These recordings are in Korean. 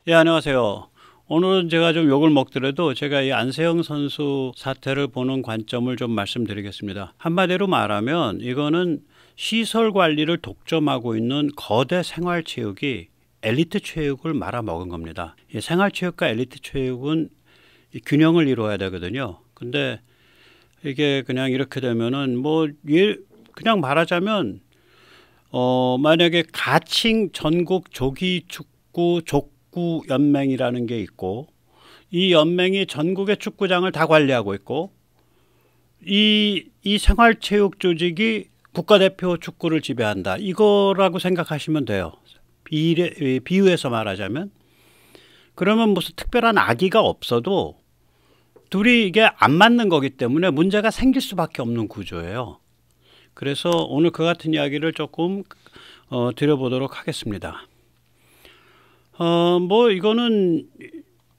예, 안녕하세요. 오늘은 제가 좀 욕을 먹더라도 제가 이 안세영 선수 사태를 보는 관점을 좀 말씀드리겠습니다. 한마디로 말하면 이거는 시설 관리를 독점하고 있는 거대 생활체육이 엘리트 체육을 말아먹은 겁니다. 이 생활체육과 엘리트 체육은 이 균형을 이루어야 되거든요. 근데 이게 그냥 이렇게 되면은 그냥 말하자면 만약에 가칭 전국 조기축구 족구 연맹이라는 게 있고, 이 연맹이 전국의 축구장을 다 관리하고 있고, 이 생활체육 조직이 국가대표 축구를 지배한다, 이거라고 생각하시면 돼요. 비유해서 말하자면. 그러면 무슨 특별한 악의가 없어도 둘이 이게 안 맞는 거기 때문에 문제가 생길 수밖에 없는 구조예요. 그래서 오늘 그 같은 이야기를 조금 드려보도록 하겠습니다. 이거는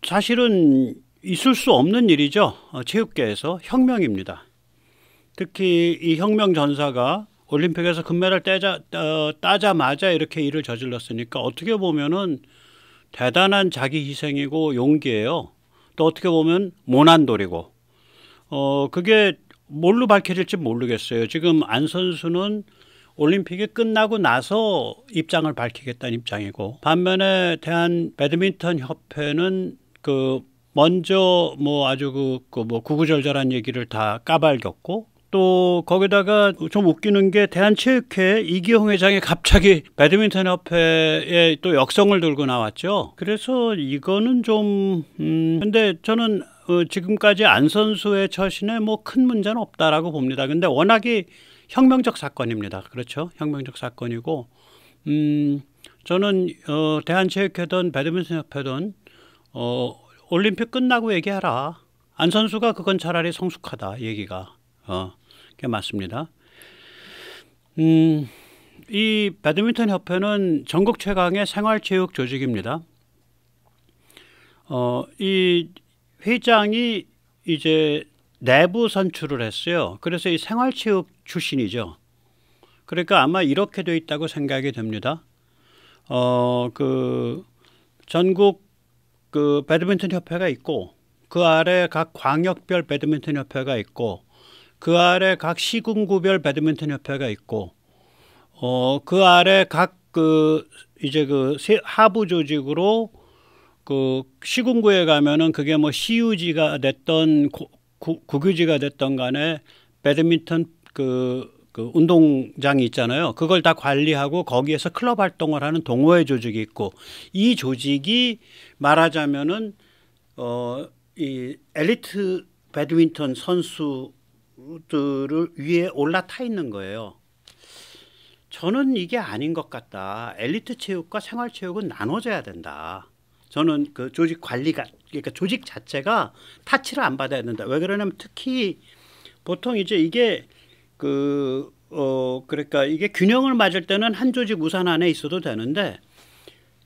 사실은 있을 수 없는 일이죠. 체육계에서 혁명입니다. 특히 이 혁명 전사가 올림픽에서 금메달 따자마자 이렇게 일을 저질렀으니까 어떻게 보면은 대단한 자기 희생이고 용기예요. 또 어떻게 보면 모난돌이고, 그게 뭘로 밝혀질지 모르겠어요. 지금 안 선수는 올림픽이 끝나고 나서 입장을 밝히겠다는 입장이고, 반면에 대한 배드민턴 협회는 먼저 아주 구구절절한 얘기를 다 까발겼고, 또 거기다가 좀 웃기는 게 대한체육회 이기홍 회장이 갑자기 배드민턴 협회에 또 역성을 들고 나왔죠. 그래서 이거는 근데 저는 지금까지 안 선수의 처신에 큰 문제는 없다라고 봅니다. 근데 워낙에 혁명적 사건입니다. 그렇죠? 혁명적 사건이고, 저는 대한체육회든 배드민턴 협회든 올림픽 끝나고 얘기하라. 안 선수가 그건 차라리 성숙하다, 얘기가. 그게 맞습니다. 이 배드민턴 협회는 전국 최강의 생활체육 조직입니다. 이 회장이 이제 내부 선출을 했어요. 그래서 이 생활체육 출신이죠. 그러니까 아마 이렇게 돼 있다고 생각이 됩니다. 전국 배드민턴 협회가 있고, 그 아래 각 광역별 배드민턴 협회가 있고, 그 아래 각 시군구별 배드민턴 협회가 있고, 그 아래 각 하부 조직으로 시군구에 가면은 그게 시유지가 됐던 국유지가 됐던 간에 배드민턴 운동장이 있잖아요. 그걸 다 관리하고 거기에서 클럽 활동을 하는 동호회 조직이 있고, 이 조직이 말하자면은 이 엘리트 배드민턴 선수들을 위에 올라타 있는 거예요. 저는 이게 아닌 것 같다. 엘리트 체육과 생활 체육은 나눠져야 된다. 저는 그 조직 관리가, 그러니까 조직 자체가 타치를 안 받아야 된다. 왜 그러냐면 특히 보통 이제 이게 그러니까 이게 균형을 맞을 때는 한 조직 우산 안에 있어도 되는데,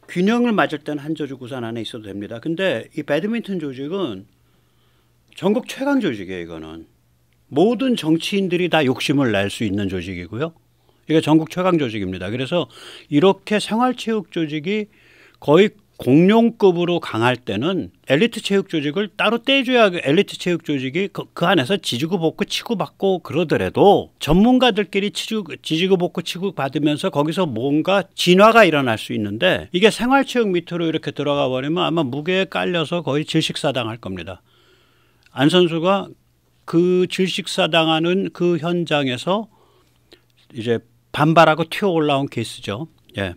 균형을 맞을 때는 한 조직 우산 안에 있어도 됩니다. 근데 이 배드민턴 조직은 전국 최강 조직이에요. 이거는 모든 정치인들이 다 욕심을 낼 수 있는 조직이고요. 이게 전국 최강 조직입니다. 그래서 이렇게 생활체육 조직이 거의 공룡급으로 강할 때는 엘리트 체육 조직을 따로 떼줘야 엘리트 체육 조직이 그 안에서 지지고 볶고 치고받고 그러더라도 전문가들끼리 지지고 볶고 치고받으면서 거기서 뭔가 진화가 일어날 수 있는데, 이게 생활체육 밑으로 이렇게 들어가 버리면 아마 무게에 깔려서 거의 질식사당할 겁니다. 안 선수가 그 질식사당하는 그 현장에서 이제 반발하고 튀어 올라온 케이스죠. 예.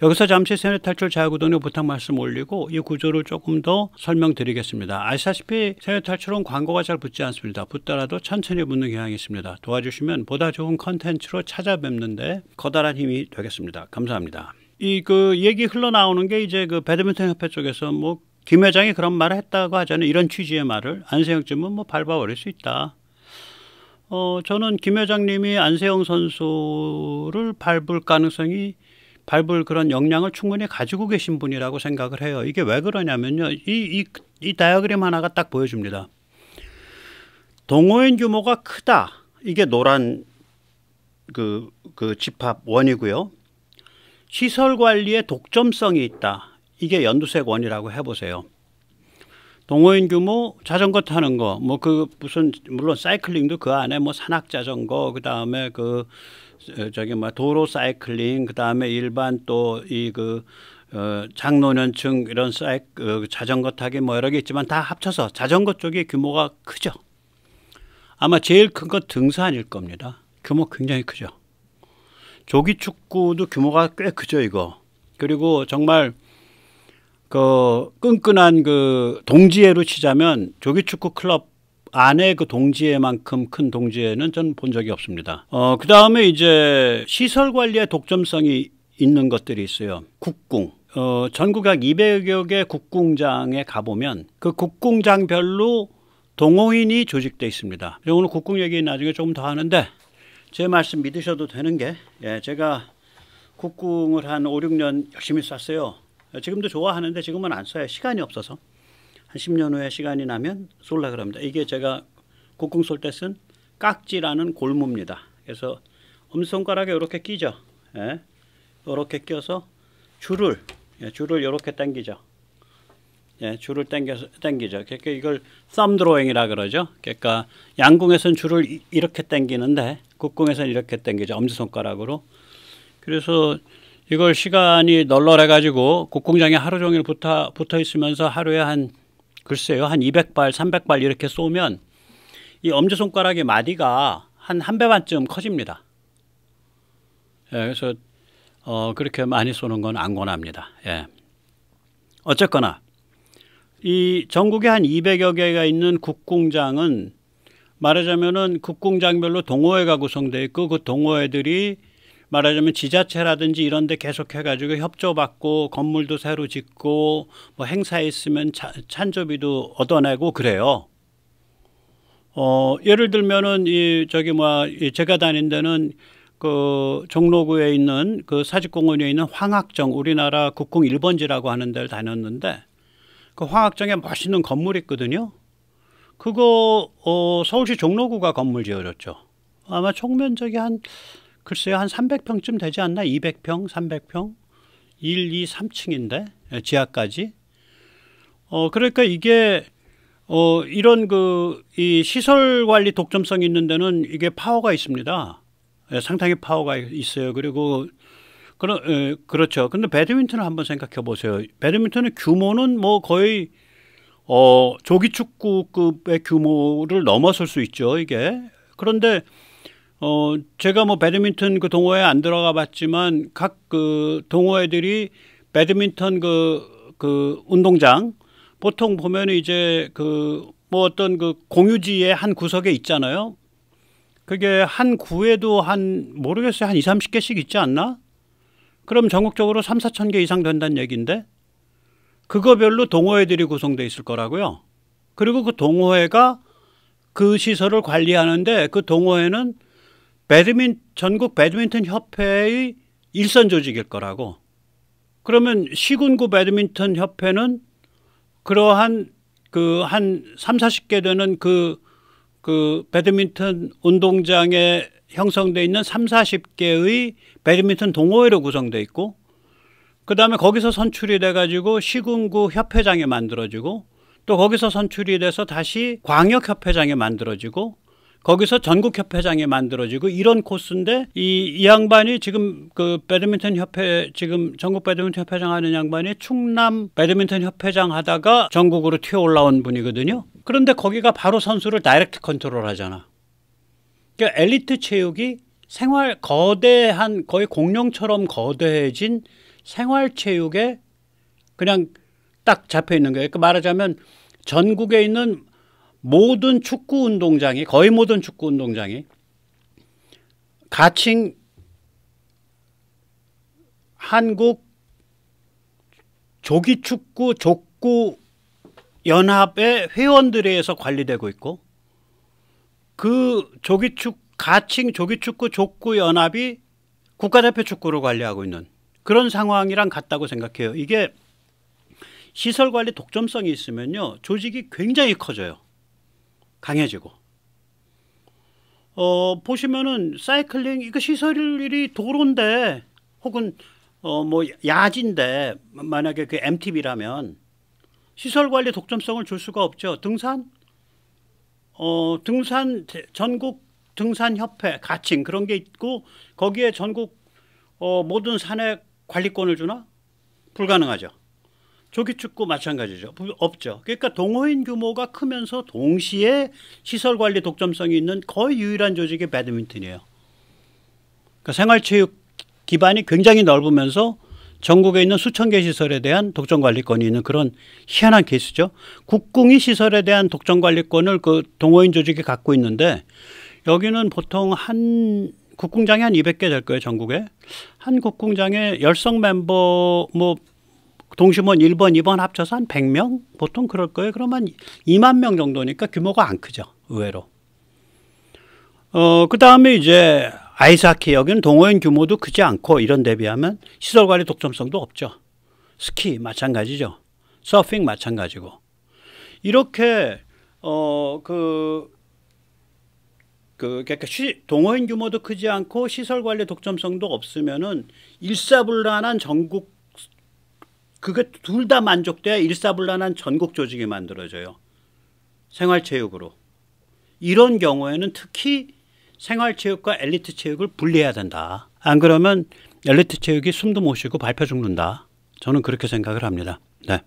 여기서 잠시 세뇌 탈출 자유구동의 부탁 말씀 올리고 이 구조를 조금 더 설명드리겠습니다. 아시다시피 세뇌 탈출은 광고가 잘 붙지 않습니다. 붙더라도 천천히 붙는 경향이 있습니다. 도와주시면 보다 좋은 컨텐츠로 찾아뵙는데 커다란 힘이 되겠습니다. 감사합니다. 이 얘기 흘러나오는 게 이제 배드민턴 협회 쪽에서 김 회장이 그런 말을 했다고 하잖아요. 이런 취지의 말을 안세영쯤은 밟아버릴 수 있다. 저는 김 회장님이 안세영 선수를 밟을 그런 역량을 충분히 가지고 계신 분이라고 생각을 해요. 이게 왜 그러냐면요. 이 다이어그램 하나가 딱 보여줍니다. 동호인 규모가 크다. 이게 노란 집합 원이고요. 시설 관리에 독점성이 있다. 이게 연두색 원이라고 해보세요. 동호인 규모, 자전거 타는 거, 뭐 그 무슨 물론 사이클링도 그 안에 뭐 산악 자전거, 그 다음에 그 저기 뭐 도로 사이클링, 그 다음에 일반 또 이 그 장노년층 이런 자전거 타기 뭐 여러 개 있지만 다 합쳐서 자전거 쪽이 규모가 크죠. 아마 제일 큰 건 등산일 겁니다. 규모 굉장히 크죠. 조기 축구도 규모가 꽤 크죠, 이거. 그리고 정말 그 끈끈한 그 동지애로 치자면 조기 축구 클럽 안에 그 동지애만큼 큰 동지애는 전 본 적이 없습니다. 그 다음에 이제 시설 관리에 독점성이 있는 것들이 있어요. 국궁. 전국 약 200여 개 국궁장에 가보면 그 국궁장별로 동호인이 조직되어 있습니다. 오늘 국궁 얘기 나중에 조금 더 하는데 제 말씀 믿으셔도 되는 게 제가 국궁을 한 5, 6년 열심히 쐈어요. 지금도 좋아하는데 지금은 안 써요. 시간이 없어서. 한 10년 후에 시간이 나면 쏠라 그럽니다. 이게 제가 국궁 쏠 때 쓴 깍지라는 골무입니다. 그래서 엄지손가락에 이렇게 끼죠. 이렇게 껴서 줄을 이렇게 당기죠. 줄을 당기죠. 그러니까 이걸 thumb drawing이라 그러죠. 그러니까 양궁에서는 줄을 이렇게 당기는데 국궁에서는 이렇게 당기죠. 엄지손가락으로. 그래서 이걸 시간이 널널해가지고 국궁장에 하루 종일 붙어 있으면서 하루에 글쎄요, 한 200발, 300발 이렇게 쏘면 이 엄지손가락의 마디가 한 배 반쯤 커집니다. 그래서 그렇게 많이 쏘는 건 안 권합니다. 어쨌거나 이 전국에 한 200여 개가 있는 국궁장은 말하자면은 국궁장별로 동호회가 구성되어 있고 그 동호회들이 말하자면 지자체라든지 이런 데 계속 해가지고 협조받고 건물도 새로 짓고 뭐 행사에 있으면 찬조비도 얻어내고 그래요. 예를 들면은 제가 다닌 데는 그 종로구에 있는 그 사직공원에 있는 황학정, 우리나라 국궁 1번지라고 하는 데를 다녔는데 그 황학정에 멋있는 건물이 있거든요. 그거 서울시 종로구가 건물 지어줬죠. 아마 총면적이 글쎄요, 한 300평쯤 되지 않나? 200평, 300평? 1, 2, 3층인데 지하까지. 그러니까 이게 이런 이 시설 관리 독점성 있는 데는 이게 파워가 있습니다. 상당히 파워가 있어요. 그리고 그렇죠. 근데 배드민턴을 한번 생각해 보세요. 배드민턴의 규모는 뭐 거의 조기 축구급의 규모를 넘어설 수 있죠, 이게. 그런데 제가 뭐 배드민턴 그 동호회에 안 들어가 봤지만 각 그 동호회들이 배드민턴 그 운동장 보통 보면 이제 뭐 어떤 공유지의 한 구석에 있잖아요. 그게 한 구에도 모르겠어요. 한 2, 30개씩 있지 않나? 그럼 전국적으로 3, 4천 개 이상 된다는 얘기인데 그거별로 동호회들이 구성되어 있을 거라고요. 그리고 그 동호회가 그 시설을 관리하는데 그 동호회는 전국 배드민턴 협회의 일선 조직일 거라고. 그러면 시군구 배드민턴 협회는 그러한 한 3, 40개 되는 그 배드민턴 운동장에 형성되어 있는 3, 40개의 배드민턴 동호회로 구성되어 있고 그 다음에 거기서 선출이 돼가지고 시군구 협회장에 만들어지고 또 거기서 선출이 돼서 다시 광역협회장에 만들어지고 거기서 전국협회장에 만들어지고 이런 코스인데 이 양반이 지금 배드민턴 협회 지금 전국 배드민턴 협회장 하는 양반이 충남 배드민턴 협회장 하다가 전국으로 튀어 올라온 분이거든요. 그런데 거기가 바로 선수를 다이렉트 컨트롤 하잖아. 그러니까 엘리트 체육이 거대한 거의 공룡처럼 거대해진 생활체육에 그냥 딱 잡혀 있는 거예요. 그러니까 말하자면 전국에 있는 모든 축구 운동장이 거의 모든 축구 운동장이 가칭 한국 조기축구 족구 연합의 회원들에 의해서 관리되고 있고 그 가칭 조기축구 족구 연합이 국가대표 축구를 관리하고 있는 그런 상황이랑 같다고 생각해요. 이게 시설관리 독점성이 있으면요 조직이 굉장히 커져요. 강해지고 보시면은 사이클링 이거 시설이 도로인데 혹은 뭐 야지인데 만약에 그 MTB라면 시설 관리 독점성을 줄 수가 없죠. 전국 등산 협회 가칭 그런 게 있고 거기에 전국 모든 산에 관리권을 주나? 불가능하죠. 조기축구 마찬가지죠. 없죠. 그러니까 동호인 규모가 크면서 동시에 시설 관리 독점성이 있는 거의 유일한 조직이 배드민턴이에요. 그러니까 생활체육 기반이 굉장히 넓으면서 전국에 있는 수천 개 시설에 대한 독점 관리권이 있는 그런 희한한 케이스죠. 국궁이 시설에 대한 독점 관리권을 그 동호인 조직이 갖고 있는데 여기는 보통 한 국궁장이 한 200개 될 거예요. 전국에. 한 국궁장에 열성 멤버 뭐 동심원 1번, 2번 합쳐서 한 100명? 보통 그럴 거예요. 그러면 2만 명 정도니까 규모가 안 크죠. 의외로. 그 다음에 이제 아이스하키 여기는 동호인 규모도 크지 않고 이런 대비하면 시설관리 독점성도 없죠. 스키 마찬가지죠. 서핑 마찬가지고. 이렇게 그러니까 동호인 규모도 크지 않고 시설관리 독점성도 없으면은 일사불란한 전국 그게 둘 다 만족돼야 일사불란한 전국 조직이 만들어져요. 생활체육으로. 이런 경우에는 특히 생활체육과 엘리트 체육을 분리해야 된다. 안 그러면 엘리트 체육이 숨도 못 쉬고 밟혀 죽는다. 저는 그렇게 생각을 합니다. 네.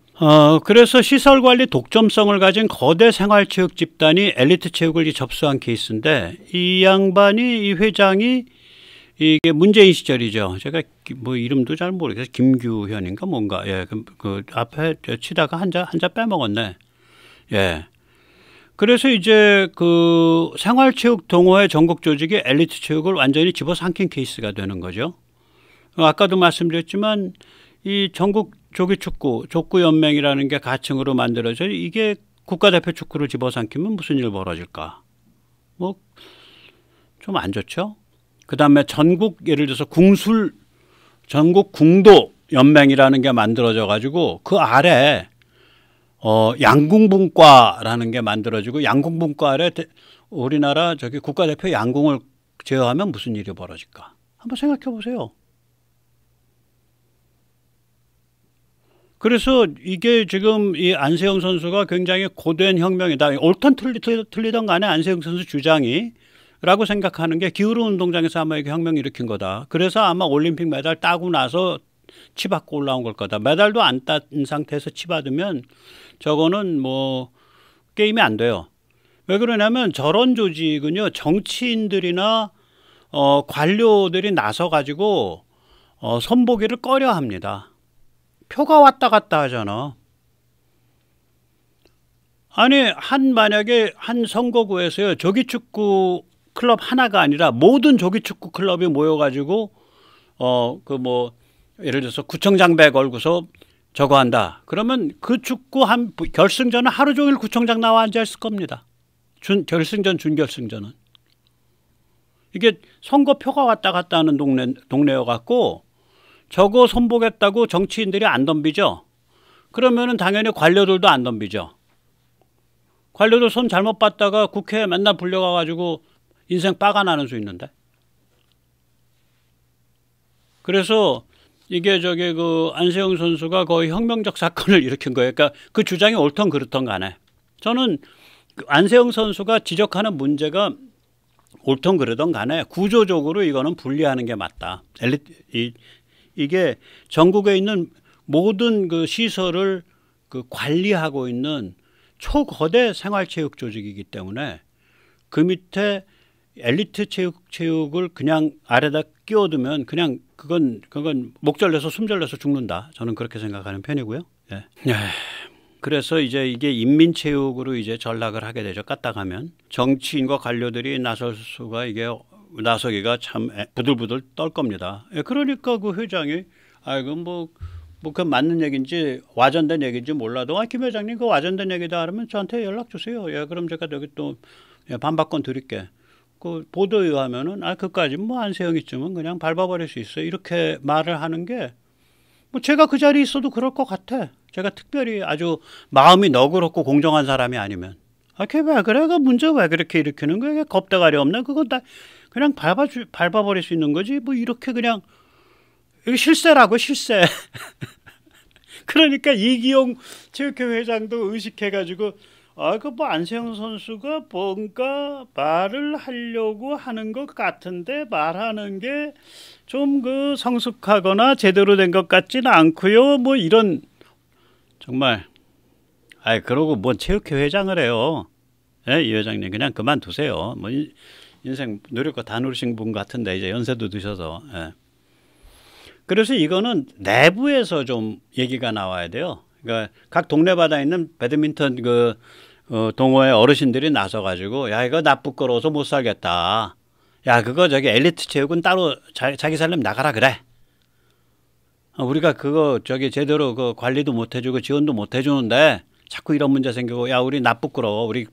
그래서 시설관리 독점성을 가진 거대 생활체육 집단이 엘리트 체육을 접수한 케이스인데 이 양반이 이 회장이 이게 문재인 시절이죠. 제가 뭐 이름도 잘 모르겠어요. 김규현인가 뭔가. 예, 그 앞에 치다가 한자 빼먹었네. 예. 그래서 이제 그 생활체육 동호회 전국 조직이 엘리트 체육을 완전히 집어삼킨 케이스가 되는 거죠. 아까도 말씀드렸지만 이 전국 조기축구 족구연맹이라는 게 가칭으로 만들어져 이게 국가대표 축구를 집어삼키면 무슨 일 벌어질까? 뭐 좀 안 좋죠. 그 다음에 전국 예를 들어서 전국 궁도 연맹이라는 게 만들어져 가지고 그 아래 양궁분과라는 게 만들어지고 양궁분과 아래 우리나라 저기 국가대표 양궁을 제어하면 무슨 일이 벌어질까? 한번 생각해 보세요. 그래서 이게 지금 이 안세영 선수가 굉장히 고된 혁명이다. 옳든 틀리든 간에 안세영 선수 주장이 라고 생각하는 게 기울은 운동장에서 아마 이게 혁명 일으킨 거다. 그래서 아마 올림픽 메달 따고 나서 치받고 올라온 걸 거다. 메달도 안 딴 상태에서 치받으면 저거는 뭐 게임이 안 돼요. 왜 그러냐면 저런 조직은요 정치인들이나 관료들이 나서 가지고 선보기를 꺼려 합니다. 표가 왔다 갔다 하잖아. 아니 만약에 한 선거구에서요 조기축구 클럽 하나가 아니라 모든 조기축구 클럽이 모여가지고 그 뭐 예를 들어서 구청장배 걸고서 저거 한다. 그러면 그 축구 한 결승전은 하루 종일 구청장 나와 앉아 있을 겁니다. 결승전, 준결승전은. 이게 선거표가 왔다 갔다 하는 동네여 갖고 저거 선보겠다고 정치인들이 안 덤비죠. 그러면은 당연히 관료들도 안 덤비죠. 관료들 손 잘못 봤다가 국회에 맨날 불려가 가지고 인생 빠가 나는 수 있는데. 그래서 이게 저기 그 안세영 선수가 거의 혁명적 사건을 일으킨 거예요. 그러니까 그 주장이 옳던 그렇던 간에 저는 안세영 선수가 지적하는 문제가 옳던 그러던 간에 구조적으로 이거는 분리하는 게 맞다. 이게 전국에 있는 모든 그 시설을 그 관리하고 있는 초거대 생활체육 조직이기 때문에 그 밑에 엘리트 체육을 그냥 아래다 끼워두면 그냥 그건 목절내서 숨절내서 죽는다. 저는 그렇게 생각하는 편이고요. 예. 그래서 이제 이게 인민체육으로 이제 전락을 하게 되죠. 까딱하면 정치인과 관료들이 나서기가 참 부들부들 떨 겁니다. 예. 그러니까 그 회장이 뭐 그건 맞는 얘기인지 와전된 얘기인지 몰라도 김 회장님 그 와전된 얘기다 하면 저한테 연락 주세요. 예. 그럼 제가 여기 또 반박권 드릴게. 그 보도에 의하면은 그까지 뭐 안세영이쯤은 그냥 밟아버릴 수 있어요. 이렇게 말을 하는 게 뭐 제가 그 자리에 있어도 그럴 것 같아. 제가 특별히 아주 마음이 너그럽고 공정한 사람이 아니면 걔 왜 그래? 그 문제 왜 그렇게 일으키는 거야? 겁대가리 없네. 그건 다 그냥 밟아버릴 수 있는 거지. 뭐 이렇게 그냥 이거 실세라고 실세. 그러니까 이기용 체육회 회장도 의식해가지고 그 뭐 안세영 선수가 뭔가 말을 하려고 하는 것 같은데 말하는 게 좀 그 성숙하거나 제대로 된 것 같지는 않고요. 뭐 이런 정말 그러고 뭐 체육회 회장을 해요. 예, 이 회장님 그냥 그만두세요. 뭐 인생 노력과 다 누르신 분 같은데 이제 연세도 드셔서. 예. 그래서 이거는 내부에서 좀 얘기가 나와야 돼요. 그러니까 각 동네마다 있는 배드민턴 동호회 어르신들이 나서가지고 야 이거 나 부끄러워서 못 살겠다. 야 그거 저기 엘리트 체육은 따로 자기 살림 나가라 그래. 우리가 그거 저기 제대로 그 관리도 못 해주고 지원도 못 해주는데 자꾸 이런 문제 생기고 야 우리 나 부끄러워. 우리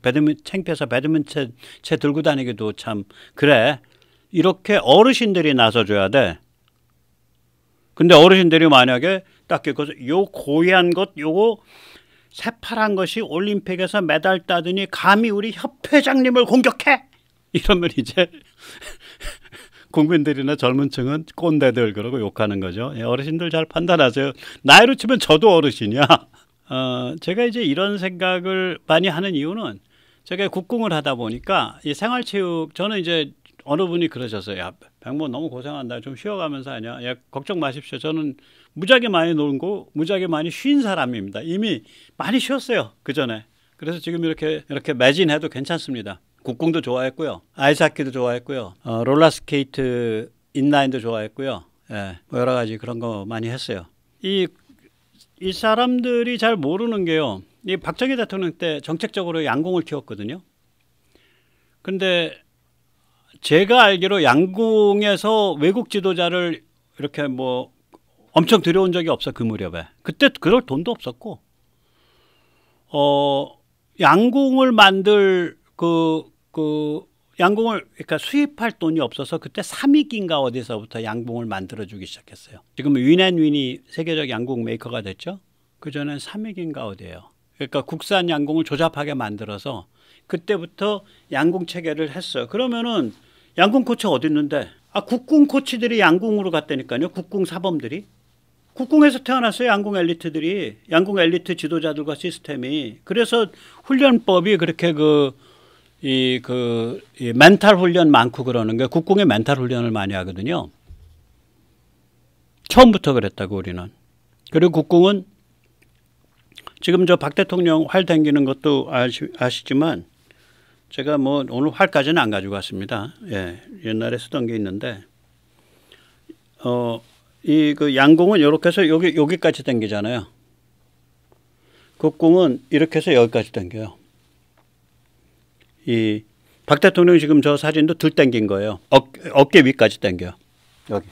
창피해서 배드민턴 채 들고 다니기도 참 그래. 이렇게 어르신들이 나서줘야 돼. 근데 어르신들이 만약에 딱 요 고귀한 것 요거 새파란 것이 올림픽에서 메달 따더니 감히 우리 협회장님을 공격해 이러면 이제 국민들이나 젊은 층은 꼰대들 그러고 욕하는 거죠. 어르신들 잘 판단하세요. 나이로 치면 저도 어르신이야. 제가 이제 이런 생각을 많이 하는 이유는 제가 국궁을 하다 보니까 이 생활체육 저는 이제 어느 분이 그러셨어요. 야 백모 너무 고생한다. 좀 쉬어가면서 하냐. 야 걱정 마십시오. 저는 무지하게 많이 놀고 무지하게 많이 쉰 사람입니다. 이미 많이 쉬었어요. 그 전에. 그래서 지금 이렇게 매진해도 괜찮습니다. 국궁도 좋아했고요. 아이스하키도 좋아했고요. 롤러스케이트 인라인도 좋아했고요. 예, 뭐 여러 가지 그런 거 많이 했어요. 이 사람들이 잘 모르는 게요. 이 박정희 대통령 때 정책적으로 양궁을 키웠거든요. 근데 제가 알기로 양궁에서 외국 지도자를 이렇게 뭐 엄청 들여온 적이 없어 그 무렵에. 그때 그럴 돈도 없었고 양궁을 만들 양궁을 그러니까 수입할 돈이 없어서 그때 삼익인가 어디서부터 양궁을 만들어주기 시작했어요. 지금 윈앤윈이 세계적 양궁 메이커가 됐죠. 그전엔 삼익인가 어디예요. 그러니까 국산 양궁을 조잡하게 만들어서 그때부터 양궁 체계를 했어요. 그러면은 양궁 코치 어디 있는데? 국궁 코치들이 양궁으로 갔다니까요. 국궁 사범들이. 국궁에서 태어났어요. 양궁 엘리트들이. 양궁 엘리트 지도자들과 시스템이. 그래서 훈련법이 그렇게 이 멘탈 훈련 많고 그러는 게 국궁에 멘탈 훈련을 많이 하거든요. 처음부터 그랬다고 우리는. 그리고 국궁은 지금 저 박 대통령 활 당기는 것도 아시지만 제가 뭐 오늘 활까지는 안 가지고 왔습니다. 예, 옛날에 쓰던 게 있는데 그 양궁은 이렇게 해서 여기까지 당기잖아요. 국궁은 이렇게 해서 여기까지 당겨요. 이 박 대통령 지금 저 사진도 들 당긴 거예요. 어깨 위까지 당겨요. 여기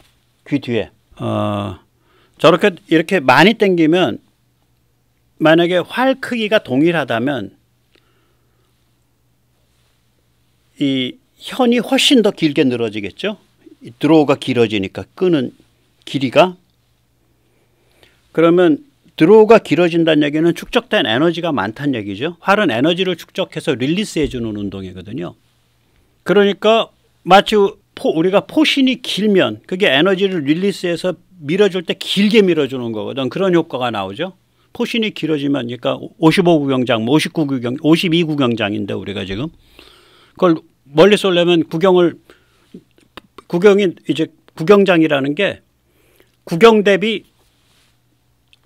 귀 뒤에. 저렇게 이렇게 많이 당기면 만약에 활 크기가 동일하다면 이 현이 훨씬 더 길게 늘어지겠죠. 드로우가 길어지니까 끄는 길이가. 그러면 드로우가 길어진다는 얘기는 축적된 에너지가 많다는 얘기죠. 활은 에너지를 축적해서 릴리스해 주는 운동이거든요. 그러니까 마치 우리가 포신이 길면 그게 에너지를 릴리스해서 밀어줄 때 길게 밀어주는 거거든. 그런 효과가 나오죠. 포신이 길어지면 그러니까 55구경장, 59구경, 52구경장인데 우리가 지금 그걸 멀리 쏠려면 구경이 이제 구경장이라는 게 구경 대비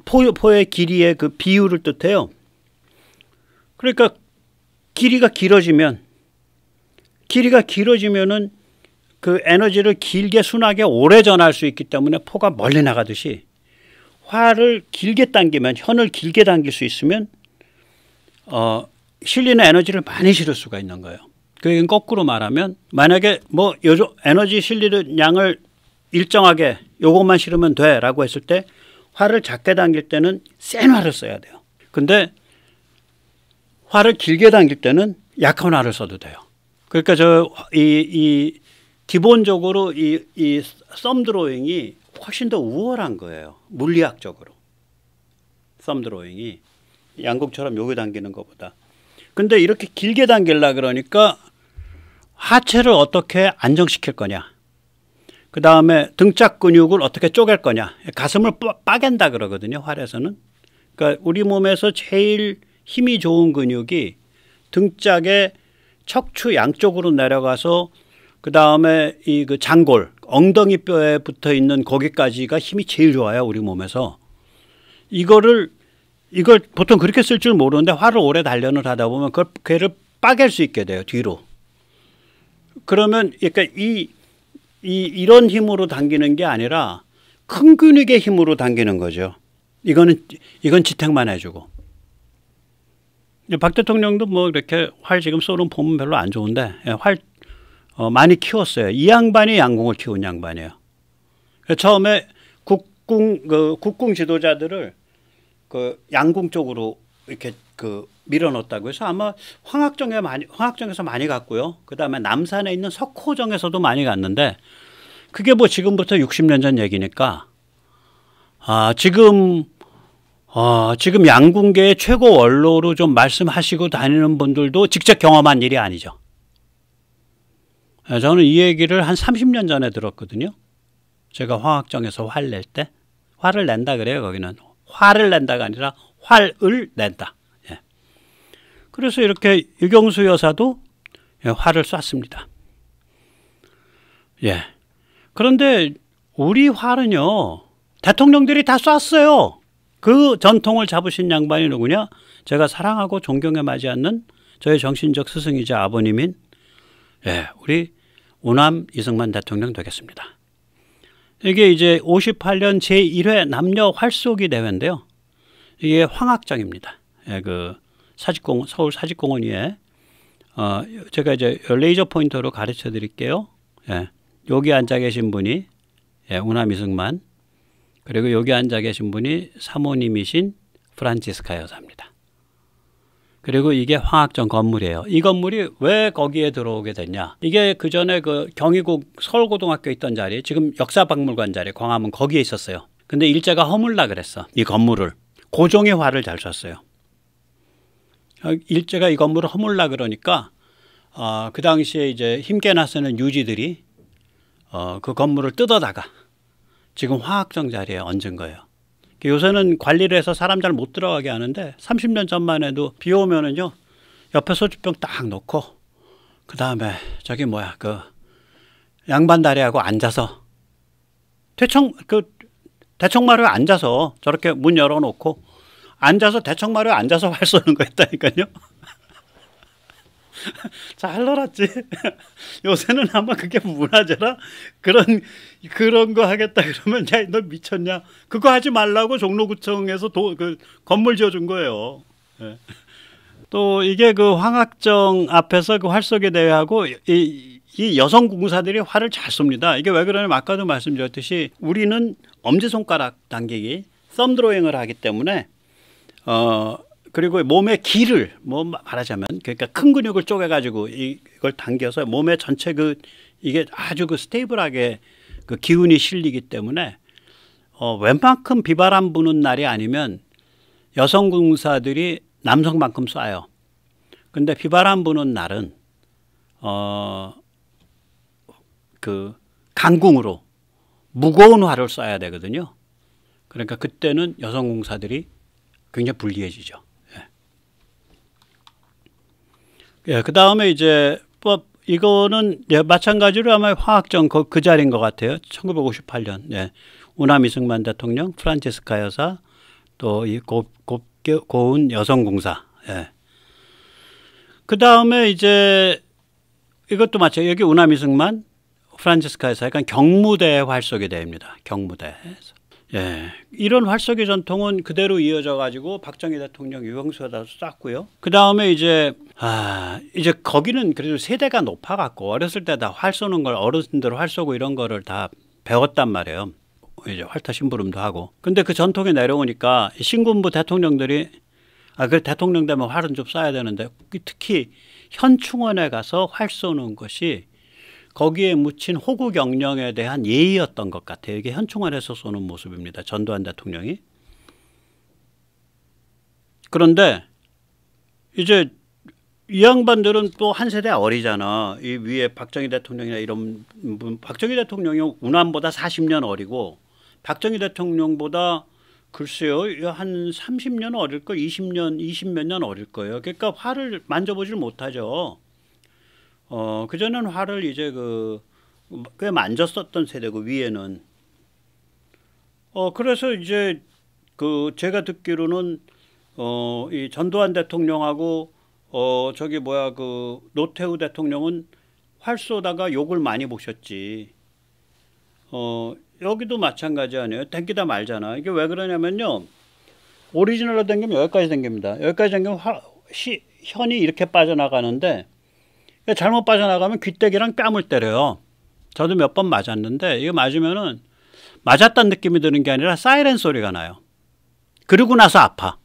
포의 길이의 그 비율을 뜻해요. 그러니까 길이가 길어지면은 그 에너지를 길게 순하게 오래 전할 수 있기 때문에 포가 멀리 나가듯이 활을 길게 당기면 현을 길게 당길 수 있으면 실리는 에너지를 많이 실을 수가 있는 거예요. 그러니까 거꾸로 말하면 만약에 뭐 에너지 실리는 양을 일정하게 요것만 실으면 돼 라고 했을 때 활을 작게 당길 때는 센 활을 써야 돼요. 근데 활을 길게 당길 때는 약한 활을 써도 돼요. 그러니까 기본적으로 이 썸 드로잉이 훨씬 더 우월한 거예요. 물리학적으로. 썸 드로잉이 양궁처럼 여기 당기는 것보다. 근데 이렇게 길게 당기려 그러니까 하체를 어떻게 안정시킬 거냐. 그 다음에 등짝 근육을 어떻게 쪼갤 거냐. 가슴을 빠갠다 그러거든요. 활에서는. 그러니까 우리 몸에서 제일 힘이 좋은 근육이 등짝의 척추 양쪽으로 내려가서 그 다음에 이 그 장골, 엉덩이 뼈에 붙어 있는 거기까지가 힘이 제일 좋아요. 우리 몸에서. 이걸 보통 그렇게 쓸 줄 모르는데 활을 오래 단련을 하다 보면 걔를 빠갤 수 있게 돼요. 뒤로. 그러면 그러니까 이런 힘으로 당기는 게 아니라 큰 근육의 힘으로 당기는 거죠. 이건 지탱만 해주고. 박 대통령도 뭐 이렇게 활 지금 쏘는 폼은 별로 안 좋은데 활 많이 키웠어요. 이 양반이 양궁을 키운 양반이에요. 처음에 국궁 지도자들을 그 양궁 쪽으로 이렇게 그 밀어넣었다고 해서 아마 황학정에서 많이 갔고요. 그 다음에 남산에 있는 석호정에서도 많이 갔는데 그게 뭐 지금부터 60년 전 얘기니까 지금 양궁계의 최고 원로로 좀 말씀하시고 다니는 분들도 직접 경험한 일이 아니죠. 저는 이 얘기를 한 30년 전에 들었거든요. 제가 황학정에서 활 낼 때. 활을 낸다 그래요. 거기는. 화를 낸다가 아니라 활을 낸다. 예. 그래서 이렇게 유경수 여사도 활을 쐈습니다. 예. 그런데 우리 활은요. 대통령들이 다 쐈어요. 그 전통을 잡으신 양반이 누구냐? 제가 사랑하고 존경에 맞지 않는 저의 정신적 스승이자 아버님인 우리 우남 이승만 대통령 되겠습니다. 이게 이제 58년 제1회 남녀 활쏘기 대회인데요. 이게 황학정입니다. 그 서울 사직공원 위에 제가 이제 레이저 포인터로 가르쳐 드릴게요. 여기 앉아 계신 분이 우남 이승만, 그리고 여기 앉아 계신 분이 사모님이신 프란치스카 여사입니다. 그리고 이게 황학정 건물이에요. 이 건물이 왜 거기에 들어오게 됐냐. 이게 그 전에 그 경희국 서울고등학교 있던 자리, 지금 역사박물관 자리, 광화문 거기에 있었어요. 근데 일제가 허물라 그랬어. 이 건물을. 고종의 활을 잘 쐈어요. 일제가 이 건물을 허물라 그러니까 그 당시에 이제 힘께 나서는 유지들이 그 건물을 뜯어다가 지금 황학정 자리에 얹은 거예요. 요새는 관리를 해서 사람 잘 못 들어가게 하는데 30년 전만 해도 비 오면은요 옆에 소주병 딱 놓고 그 다음에 저기 뭐야 그 양반 다리하고 앉아서 대청마루에 앉아서 저렇게 문 열어놓고 앉아서 대청마루에 앉아서 활 쏘는 거였다니까요. 잘 놀았지. 요새는 아마 그게 문화재라 그런 거 하겠다 그러면 야, 너 미쳤냐? 그거 하지 말라고 종로구청에서 그 건물 지어준 거예요. 네. 또 이게 그 황학정 앞에서 그 활쏘기 대회하고 이 여성 공사들이 활을 잘 쏩니다. 이게 왜 그러냐면 아까도 말씀드렸듯이 우리는 엄지손가락 당기기, 썸드로잉을 하기 때문에 그리고 몸의 기를 뭐 말하자면 그러니까 큰 근육을 쪼개가지고 이걸 당겨서 몸의 전체 이게 아주 스테이블하게 그 기운이 실리기 때문에 웬만큼 비바람 부는 날이 아니면 여성 공사들이 남성만큼 쏴요. 근데 비바람 부는 날은 그 강궁으로 무거운 활을 쏴야 되거든요. 그러니까 그때는 여성 공사들이 굉장히 불리해지죠. 그 다음에 이제 이거는 마찬가지로 아마 황학정 그 자리인 것 같아요. 1958년 우남 이승만 대통령, 프란치스카 여사, 또 이 고운 여성공사. 그 다음에 이제 이것도 마찬가지. 여기 우남 이승만, 프란치스카 여사, 약간 경무대 활쏘기 대회입니다. 경무대에서. 이런 활쏘기 전통은 그대로 이어져 가지고 박정희 대통령, 유경수 여사도 쐈고요. 그 다음에 이제 거기는 그래도 세대가 높아 갖고 어렸을 때 다 활 쏘는 걸 어르신들 활 쏘고 이런 거를 다 배웠단 말이에요. 이제 활터 심부름도 하고. 근데 그 전통이 내려오니까 신군부 대통령들이 그래 대통령 되면 활은 좀 쏴야 되는데 특히 현충원에 가서 활 쏘는 것이 거기에 묻힌 호국 영령에 대한 예의였던 것 같아요. 이게 현충원에서 쏘는 모습입니다. 전두환 대통령이. 그런데 이제 이 양반들은 또 한 세대 어리잖아. 이 위에 박정희 대통령이나 이런 분, 박정희 대통령이 운암보다 40년 어리고 박정희 대통령보다 글쎄요 한 30년 어릴 거, 20년, 20몇 년 어릴 거예요. 그러니까 활을 만져보질 못하죠. 그전엔 활을 이제 꽤 만졌었던 세대고 위에는. 그래서 이제 제가 듣기로는 이 전두환 대통령하고 저기 뭐야 노태우 대통령은 활 쏘다가 욕을 많이 보셨지. 여기도 마찬가지 아니에요. 당기다 말잖아. 이게 왜 그러냐면요. 오리지널로 당기면 여기까지 당깁니다. 여기까지 당기면 현이 이렇게 빠져나가는데 잘못 빠져나가면 귀때기랑 뺨을 때려요. 저도 몇 번 맞았는데 이거 맞으면은 맞았다는 느낌이 드는 게 아니라 사이렌 소리가 나요. 그러고 나서 아파.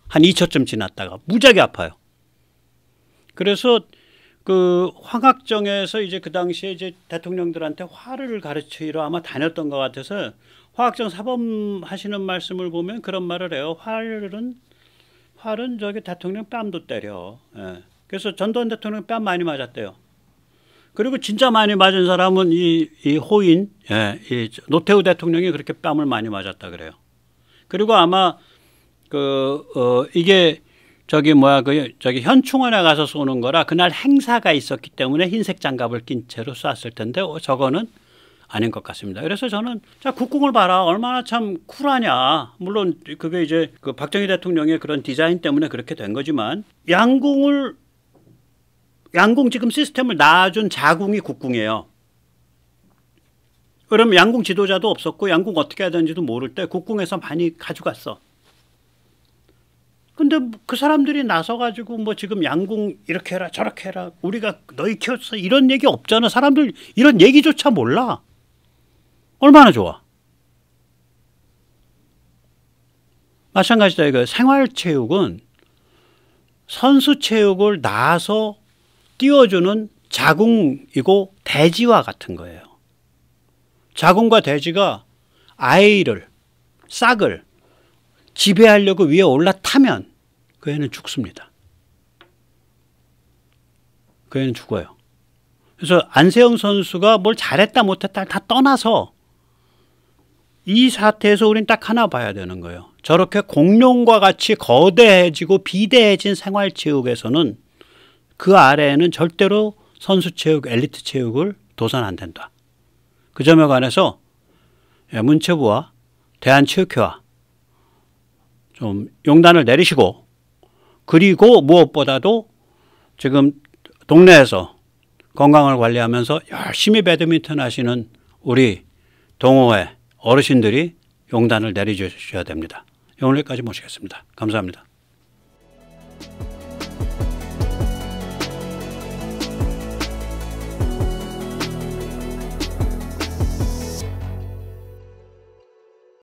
한 2초쯤 지났다가 무지하게 아파요. 그래서 화학정에서 이제 그 당시에 이제 대통령들한테 화를 가르치러 아마 다녔던 것 같아서 화학정 사범 하시는 말씀을 보면 그런 말을 해요. 활은 저기 대통령 뺨도 때려. 예. 그래서 전두환 대통령 뺨 많이 맞았대요. 그리고 진짜 많이 맞은 사람은 이 호인, 예, 이 노태우 대통령이 그렇게 뺨을 많이 맞았다 그래요. 그리고 아마 이게 저기 현충원에 가서 쏘는 거라 그날 행사가 있었기 때문에 흰색 장갑을 낀 채로 쐈을 텐데 저거는 아닌 것 같습니다. 그래서 저는 자 국궁을 봐라 얼마나 참 쿨하냐. 물론 그게 이제 박정희 대통령의 그런 디자인 때문에 그렇게 된 거지만 양궁 지금 시스템을 낳아준 자궁이 국궁이에요. 그럼 양궁 지도자도 없었고 양궁 어떻게 해야 되는지도 모를 때 국궁에서 많이 가져갔어. 근데 그 사람들이 나서가지고 뭐 지금 양궁 이렇게 해라 저렇게 해라 우리가 너희 키웠어 이런 얘기 없잖아. 사람들 이런 얘기조차 몰라. 얼마나 좋아. 마찬가지다. 생활체육은 선수체육을 낳아서 띄워주는 자궁이고 대지와 같은 거예요. 자궁과 대지가 싹을 지배하려고 위에 올라타면 그 애는 죽습니다. 그 애는 죽어요. 그래서 안세영 선수가 뭘 잘했다 못했다 다 떠나서 이 사태에서 우린 딱 하나 봐야 되는 거예요. 저렇게 공룡과 같이 거대해지고 비대해진 생활체육에서는 그 아래에는 절대로 선수체육, 엘리트 체육을 둬선 안 된다. 그 점에 관해서 문체부와 대한체육회와 좀 용단을 내리시고 그리고 무엇보다도 지금 동네에서 건강을 관리하면서 열심히 배드민턴 하시는 우리 동호회 어르신들이 용단을 내려주셔야 됩니다. 오늘 여기까지 모시겠습니다. 감사합니다.